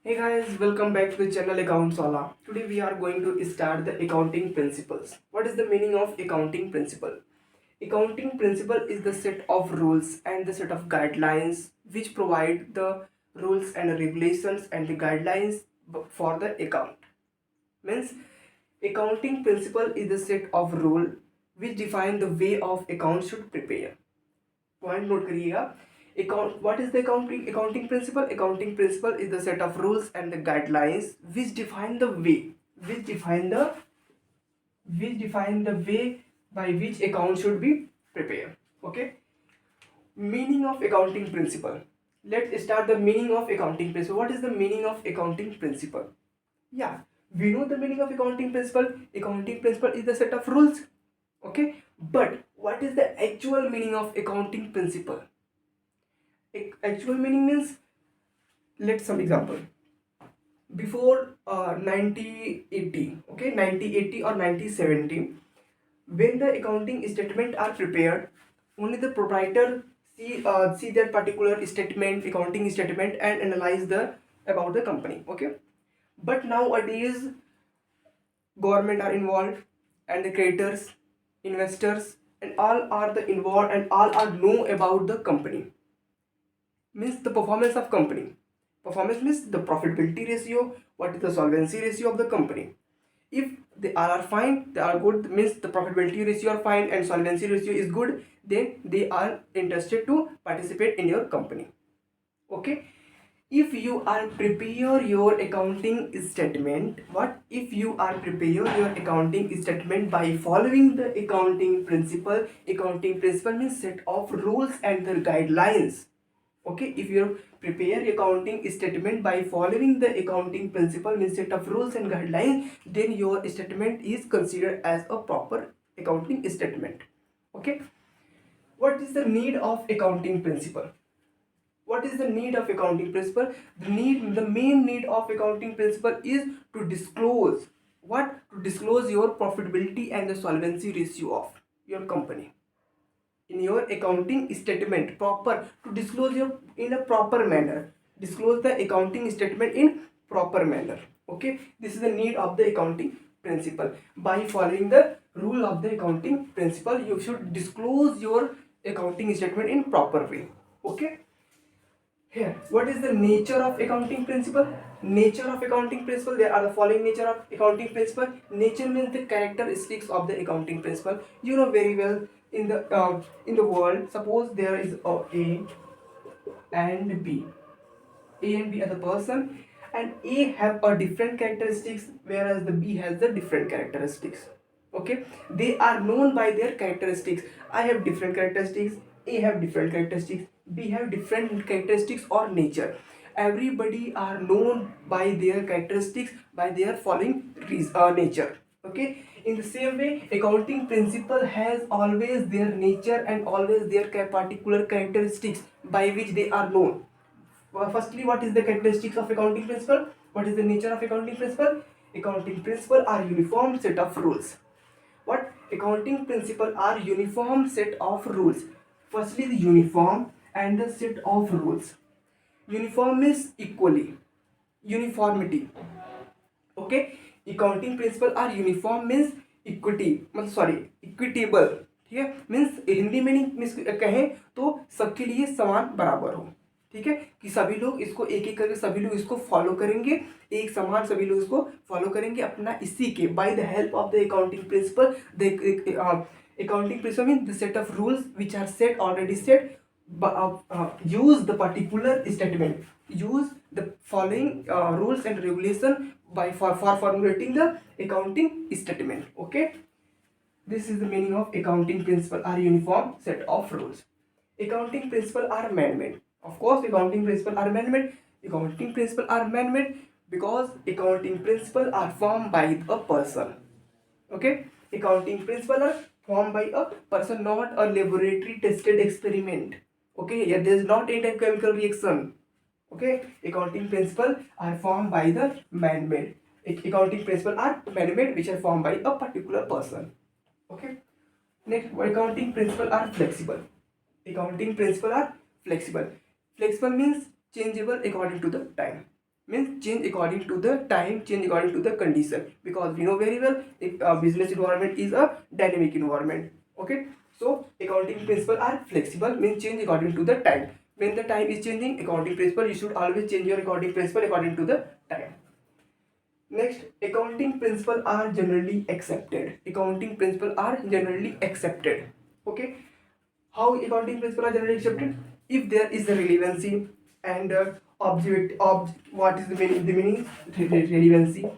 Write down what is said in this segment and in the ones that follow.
Hey guys, welcome back to the channel Accounts Wala. Today we are going to start the accounting principles. What is the meaning of accounting principle? Accounting principle is the set of rules and the set of guidelines which provide the rules and regulations and the guidelines for the account. Means accounting principle is the set of rule which define the way of account should prepare. Point note करिएगा. Account, what is the accounting principle? Accounting principle is the set of rules and the guidelines which define the way, which define the way by which account should be prepared. Okay, meaning of accounting principle. Let's start the meaning of accounting principle. What is the meaning of accounting principle? Yeah, we know the meaning of accounting principle. Accounting principle is the set of rules. Okay, but what is the actual meaning of accounting principle? Actual meaning means, let's some example. Before 1980, okay, 1980 or 1970, when the accounting statement are prepared, only the proprietor see that particular statement, accounting statement, and analyze the about the company. Okay, but nowadays government are involved, and the creditors, investors, and all are the involved, and all are know about the company. Means the performance of company. Performance means the profitability ratio, what is the solvency ratio of the company. If they all are fine, they are good, means the profitability ratio are fine and solvency ratio is good, then they are interested to participate in your company. Okay, if you are prepare your accounting statement, what if you are prepare your accounting statement by following the accounting principle. Accounting principle means set of rules and the guidelines. Okay, if you prepare accounting statement by following the accounting principle means set of rules and guidelines, then your statement is considered as a proper accounting statement. Okay, what is the need of accounting principle? What is the need of accounting principle? The main need of accounting principle is to disclose what, to disclose your profitability and the solvency ratio of your company in your accounting statement. Proper, to disclose your in a proper manner, disclose the accounting statement in proper manner. Okay, this is the need of the accounting principle. By following the rule of the accounting principle, you should disclose your accounting statement in proper way. Okay, here, what is the nature of accounting principle? Nature of accounting principle, there are the following nature of accounting principle. Nature means the characteristics of the accounting principle. You know very well, in the world, suppose there is A and B. A and B are the person, and A have a different characteristics, whereas the B has the different characteristics. Okay, they are known by their characteristics. I have different characteristics, A have different characteristics, B have different characteristics or nature. Everybody are known by their characteristics, by their following nature. Okay, in the same way, accounting principle has always their nature and always their particular characteristics by which they are known. Firstly, what is the characteristics of accounting principle? What is the nature of accounting principle? Accounting principle are uniform set of rules. What? Accounting principle are uniform set of rules. Firstly, the uniform and the set of rules. Uniform is equally. Uniformity. Okay, accounting principle are uniform means equity, मतलब sorry equitable. ठीक है, means Hindi में नहीं कहें तो सबके लिए समान बराबर हो. ठीक है, कि सभी लोग इसको एक एक करके सभी लोग इसको फॉलो करेंगे, एक समान सभी लोग इसको फॉलो करेंगे अपना इसी के by the help of the accounting principle. The accounting principle means the set of rules which are set already set. Use the particular statement, use the following rules and regulation for formulating the accounting statement. Okay, this is the meaning of accounting principle are uniform set of rules. Accounting principle are man-made. Of course, accounting principle are man-made. Accounting principle are man-made because accounting principle are formed by a person. Okay, accounting principle are formed by a person, not a laboratory tested experiment. Okay, yeah, there is not any chemical reaction. Okay, accounting principle are formed by the man-made. Accounting principle are man-made which are formed by a particular person. Okay, next, accounting principle are flexible. Accounting principle are flexible. Flexible means changeable according to the time. means change according to the time, change according to the condition, because we know very well if business environment is a dynamic environment. Okay, so accounting principles are flexible, means change according to the time. When the time is changing, accounting principle, you should always change your accounting principle according to the time. Next, accounting principles are generally accepted. Accounting principles are generally accepted. Okay, how accounting principles are generally accepted? If there is a relevancy and what is the meaning? The meaning is relevancy,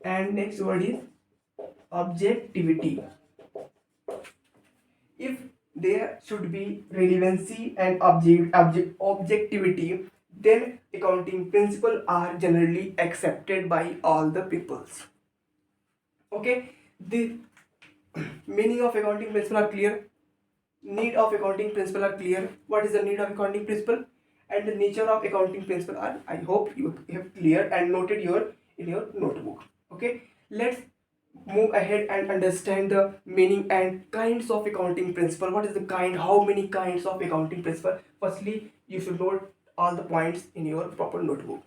and next word is objectivity. If there should be relevancy and objectivity, then accounting principles are generally accepted by all the peoples. Okay, the meaning of accounting principle are clear, need of accounting principle are clear. What is the need of accounting principle and the nature of accounting principle are, I hope you have clear and noted in your notebook. Okay, let's move ahead and understand the meaning and kinds of accounting principle. What is the kind, how many kinds of accounting principle? Firstly, you should note all the points in your proper notebook.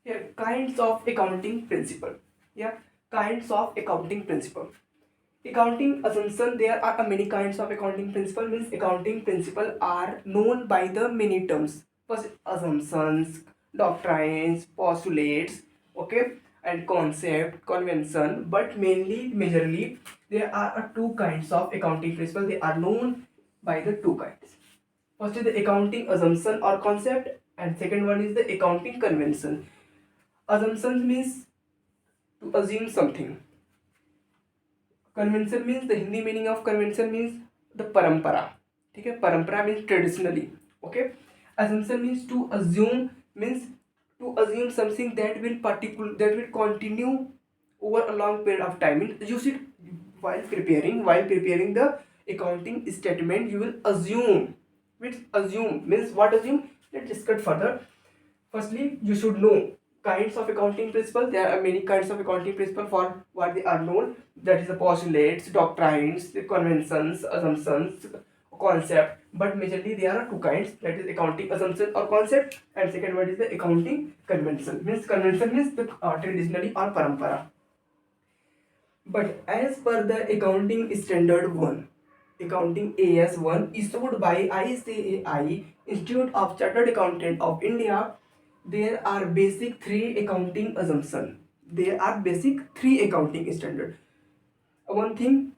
Here, kinds of accounting principle. Yeah, kinds of accounting principle. Accounting assumption, there are many kinds of accounting principle, means accounting principle are known by the many terms. First, assumptions, doctrines, postulates, okay, and concept, convention, but mainly, majorly, there are two kinds of accounting principle. They are known by the two kinds. First is the accounting assumption or concept, and second one is the accounting convention. Assumption means to assume something. Convention means the Hindi meaning of convention means the परंपरा. ठीक है, परंपरा means traditionally. Okay, assumption means to assume, means to assume something that will continue over a long period of time. Means you should, while preparing the accounting statement, you will assume. Which assume means what? Assume, let's discuss further. Firstly, you should know kinds of accounting principles. There are many kinds of accounting principles. For what they are known, that is the postulates, doctrines, the conventions, assumptions, concept. But majorly there are two kinds, that is accounting assumption or concept, and second one is the accounting convention. Means convention means the traditionally or parampara. But as per the accounting standard 1, accounting AS1, issued by ICAI, Institute of Chartered Accountant of India, there are basic three accounting assumptions. There are basic three accounting standard. One thing,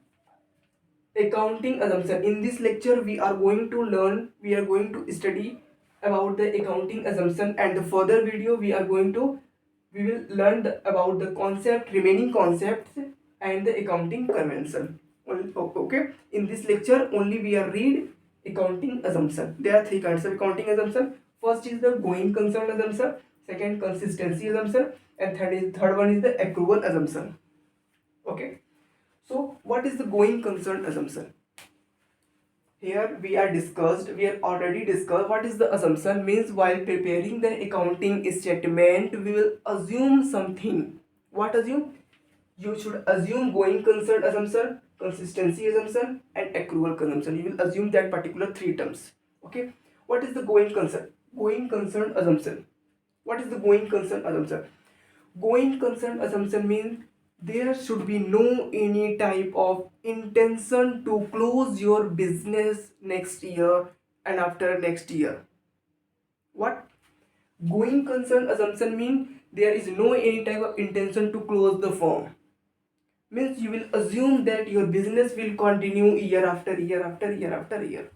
accounting assumption. In this lecture, we are going to study about the accounting assumption, and the further video we will learn about the concept, remaining concepts, and the accounting convention. Okay, in this lecture only we are read accounting assumption. There are three kinds of accounting assumption. First is the going concern assumption, second consistency assumption, and third one is the accrual assumption. Okay, so what is the going concern assumption? Here we are already discussed what is the assumption. Means while preparing the accounting statement, we will assume something. What assume? You should assume going concern assumption, consistency assumption, and accrual assumption. You will assume that particular three terms. Okay, what is the going concern? Going concern assumption. What is the going concern assumption? Going concern assumption means there should be no any type of intention to close your business next year and after next year. What? Going concern assumption means there is no any type of intention to close the firm. Means you will assume that your business will continue year after year after year after year.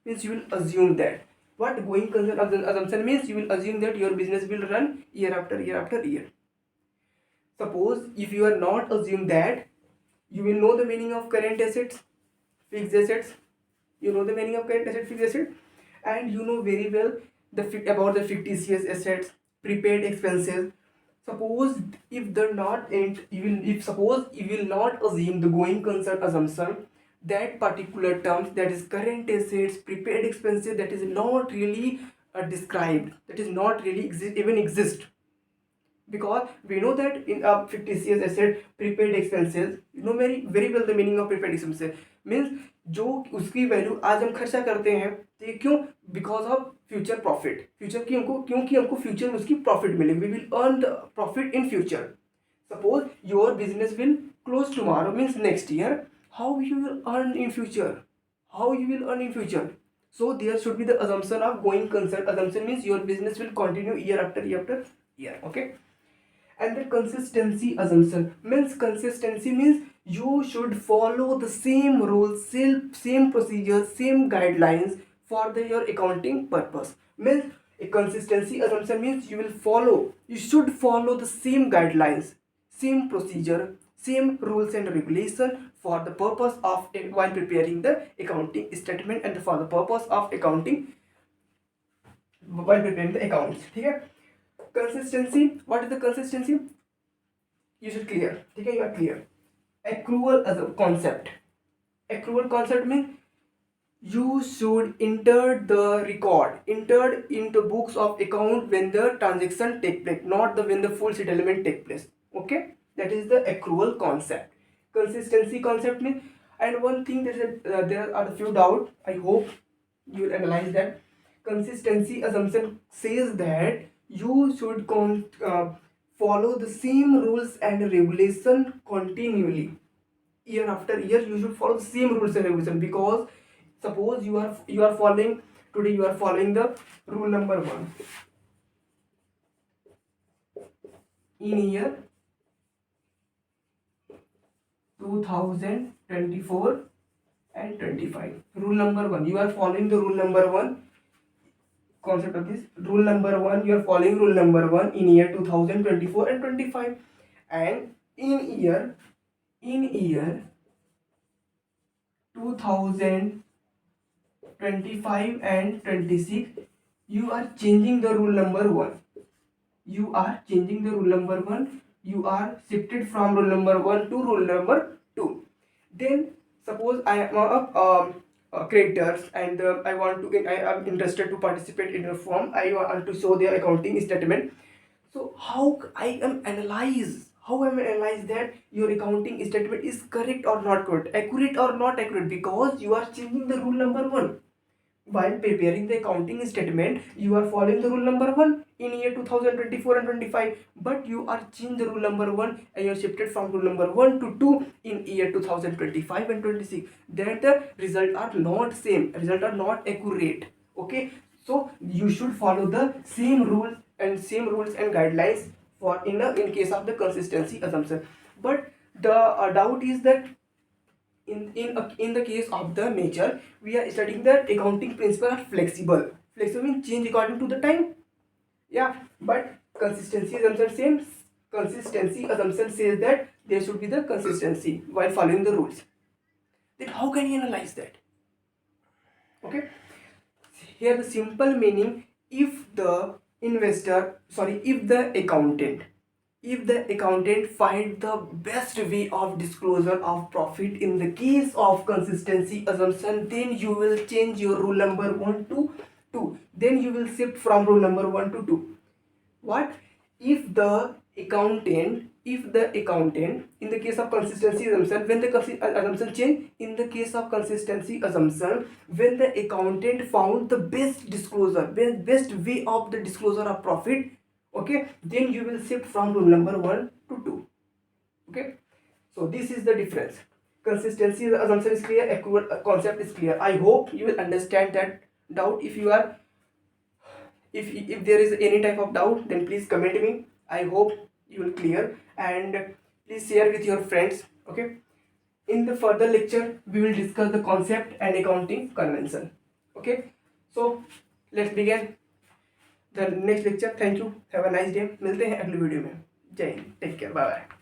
Means you will assume that. What going concern assumption means? You will assume that your business will run year after year after year. Suppose if you are not assume that, you will know the meaning of current assets, fixed assets. You know the meaning of current asset, fixed asset, and you know very well about the fictitious assets, prepaid expenses. Suppose if the not and you will if suppose you will not assume the going concern assumption, that particular terms, that is current assets, prepaid expenses, that is not really described, that is not really exist. because we know that in fictitious asset prepaid expenses, you know very well the meaning of prepaid expenses means जो उसकी value आज हम खर्चा करते हैं तो ये क्यों, because of future profit, future की हमको, क्योंकि हमको फ्यूचर में उसकी प्रॉफिट मिलेगी, we will earn the profit in future. Suppose your business will close tomorrow means next year, how you will earn in future, how you will earn in future. So there should be the assumption of going concern. Assumption means your business will continue year after year after year. Okay. And the consistency assumption means, consistency means you should follow the same rules, same procedures, same guidelines for your accounting purpose. Means a consistency assumption means you should follow the same guidelines, same procedure, same rules and regulation for the purpose of while preparing the accounting statement and for the purpose of accounting while preparing the accounts. ठीक है. Consistency, what is the consistency? You should clear. ठीक है, you are clear. Accrual as a concept. Accrual concept means you should enter the record, entered into books of account when the transaction take place, not when the full settlement take place. Okay, that is the accrual concept. Consistency concept means, and one thing that there are a few doubts. I hope you will analyze that. Consistency assumption says that you should follow the same rules and regulation continually. Year after year, you should follow the same rules and regulation, because suppose you are following today, you are following the rule number 1 in year 2024 and 25. Rule number 1, you are following the rule number 1 concept of this. Rule number 1, you are following rule number 1 in year 2024 and 25, and in year 2025 and 26, you are changing the rule number 1. You are changing the rule number 1. You are shifted from rule number 1 to rule number 2. Then suppose I am creditors and I am interested to participate in a form. I want to show their accounting statement. So how I am analyze that your accounting statement is correct or not correct, accurate or not accurate, because you are changing the rule number 1. While preparing the accounting statement, you are following the rule number 1 in year 2024 and 25, but you are changing the rule number 1 and you are shifted from rule number 1 to 2 in year 2025 and 26. Then the result are not same, result are not accurate. Okay, so you should follow the same rules and guidelines for in case of the consistency assumption. But the doubt is that in the case of the nature, we are studying that accounting principles are flexible. Flexible means change according to the time. Yeah, but consistency assumption says that there should be the consistency while following the rules. Then how can you analyze that? Okay, here the simple meaning: if the accountant find the best way of disclosure of profit in the case of consistency assumption, then you will change your rule number 1 to 2. Then you will shift from rule number 1 to 2. What if the accountant in the case of consistency assumption, when the assumption change, in the case of consistency assumption, when the accountant found the best disclosure, best way of the disclosure of profit, okay, then you will shift from rule number 1 to 2. Okay, so this is the difference. Consistency assumption is clear, accurate concept is clear. I hope you will understand that doubt. If you are if there is any type of doubt, then please comment me. I hope you will clear, and please share with your friends. Okay, in the further lecture we will discuss the concept and accounting convention. Okay, so let's begin the next lecture. Thank you, have a nice day. मिलते हैं अगली video में. जय हिंद, take care, bye bye.